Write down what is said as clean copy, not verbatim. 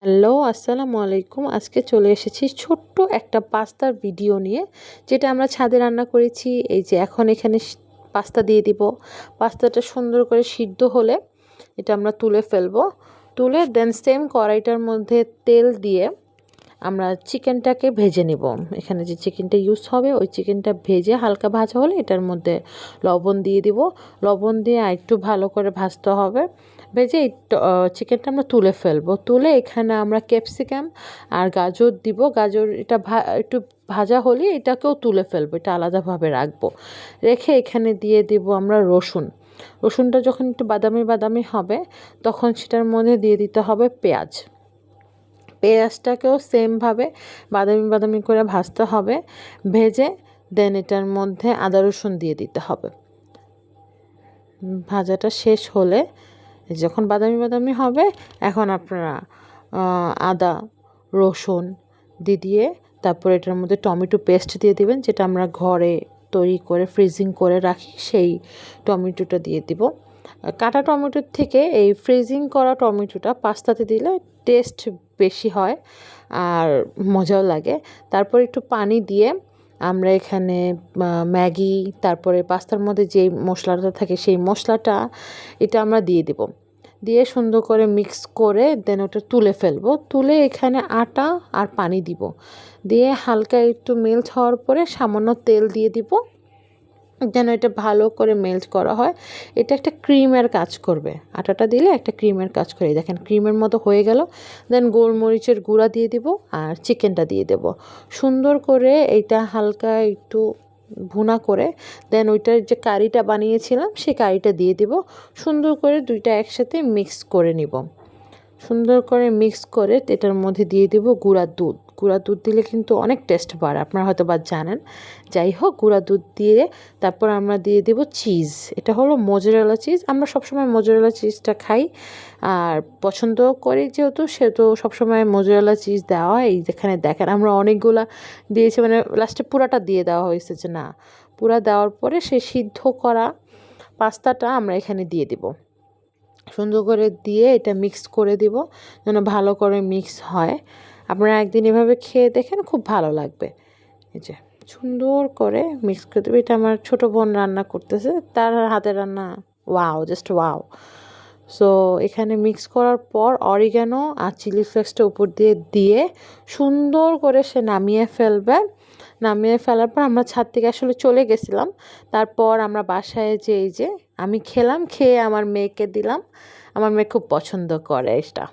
Hello, আসসালামু আলাইকুম। আজকে চলে এসেছি ছোট্ট একটা পাস্তার ভিডিও নিয়ে, যেটা আমরা ছাদে রান্না করেছি। এই যে এখন এখানে পাস্তা দিয়ে দিব। পাস্তাটা সুন্দর করে সিদ্ধ হলে এটা আমরা তুলে ফেলবো। তুলে দেন সেম কড়াইটার মধ্যে তেল দিয়ে আমরা চিকেনটাকে ভেজে নিব। এখানে যে চিকেনটা ইউজ হবে ওই চিকেনটা ভেজে হালকা ভাজা হলে এটার মধ্যে লবণ দিয়ে দিব। লবণ দিয়ে আরেকটু ভালো করে ভাজতে হবে। ভেজে এই চিকেনটা আমরা তুলে ফেলবো। তুলে এখানে আমরা ক্যাপসিকাম আর গাজর দিব। গাজর এটা একটু ভাজা হলে এটাকেও তুলে ফেলবো, এটা আলাদাভাবে রাখবো। রেখে এখানে দিয়ে দিব আমরা রসুন। রসুনটা যখন একটু বাদামি বাদামি হবে তখন সেটার মধ্যে দিয়ে দিতে হবে পেঁয়াজ। পেঁয়াজটাকেও সেমভাবে বাদামি বাদামি করে ভাজতে হবে। ভেজে দেন এটার মধ্যে আদা রসুন দিয়ে দিতে হবে। ভাজাটা শেষ হলে যখন বাদামি বাদামি হবে এখন আপনারা আদা রসুন দিয়ে তারপর এটার মধ্যে টমেটো পেস্ট দিয়ে দিবেন, যেটা আমরা ঘরে তৈরি করে ফ্রিজিং করে রাখি, সেই টমেটোটা দিয়ে দিব। কাটা টমেটোর থেকে এই ফ্রিজিং করা টমেটোটা পাস্তাতে দিলে টেস্ট বেশি হয় আর মজাও লাগে। তারপর একটু পানি দিয়ে আমরা এখানে ম্যাগি, তারপরে পাস্তার মধ্যে যে মশলাটা থাকে সেই মশলাটা এটা আমরা দিয়ে দেব। দিয়ে সুন্দর করে মিক্স করে দেন ওটা তুলে ফেলবো। তুলে এখানে আটা আর পানি দিব। দিয়ে হালকা একটু মেল্ট হওয়ার পরে সামান্য তেল দিয়ে দিব, যেন এটা ভালো করে মেল্ট করা হয়। এটা একটা ক্রিমের কাজ করবে। আটাটা দিলে একটা ক্রিমের কাজ করে। দেখেন ক্রিমের মতো হয়ে গেল। দেন গোলমরিচের গুঁড়া দিয়ে দিব আর চিকেনটা দিয়ে দেব। সুন্দর করে এইটা হালকা একটু ভুনা করে দেন ওইটার যে কারিটা বানিয়েছিলাম সেই কারিটা দিয়ে দিব। সুন্দর করে দুইটা একসাথে মিক্স করে নিব। সুন্দর করে মিক্স করে এটার মধ্যে দিয়ে দিব গুঁড়া দুধ। গুঁড়া দুধ দিলে কিন্তু অনেক টেস্ট বাড়ে, আপনারা হয়তো বা জানেন। যাই হোক, গুঁড়া দুধ দিয়ে তারপর আমরা দিয়ে দেব চিজ। এটা হলো মোজারেলা চিজ। আমরা সবসময় মোজারেলা চিজটা খাই আর পছন্দ করি, সেহেতু সবসময় মোজারেলা চিজ দেওয়া হয়। এই যেখানে দেখেন আমরা অনেকগুলা দিয়েছি, মানে লাস্টে পুরাটা দিয়ে দেওয়া হয়েছে, যে না পুরা দেওয়ার পরে সেই সিদ্ধ করা পাস্তাটা আমরা এখানে দিয়ে দিব। সুন্দর করে দিয়ে এটা মিক্স করে দিব যেন ভালো করে মিক্স হয়। আপনারা একদিন এভাবে খেয়ে দেখেন, খুব ভালো লাগবে। এই যে সুন্দর করে মিক্স করে দেবে। এটা আমার ছোটো বোন রান্না করতেছে, তার হাতের রান্না ওয়াও, জাস্ট ওয়াও। সো এখানে মিক্স করার পর অরিগ্যানো আর চিলি ফ্লেক্সটা উপর দিয়ে সুন্দর করে সে নামিয়ে ফেলবে। নামিয়ে ফেলার পর আমরা ছাদ থেকে আসলে চলে গেছিলাম। তারপর আমরা বাসায় এই যে আমি খেলাম, খেয়ে আমার মেয়েকে দিলাম। আমার মেয়ে খুব পছন্দ করে এটা।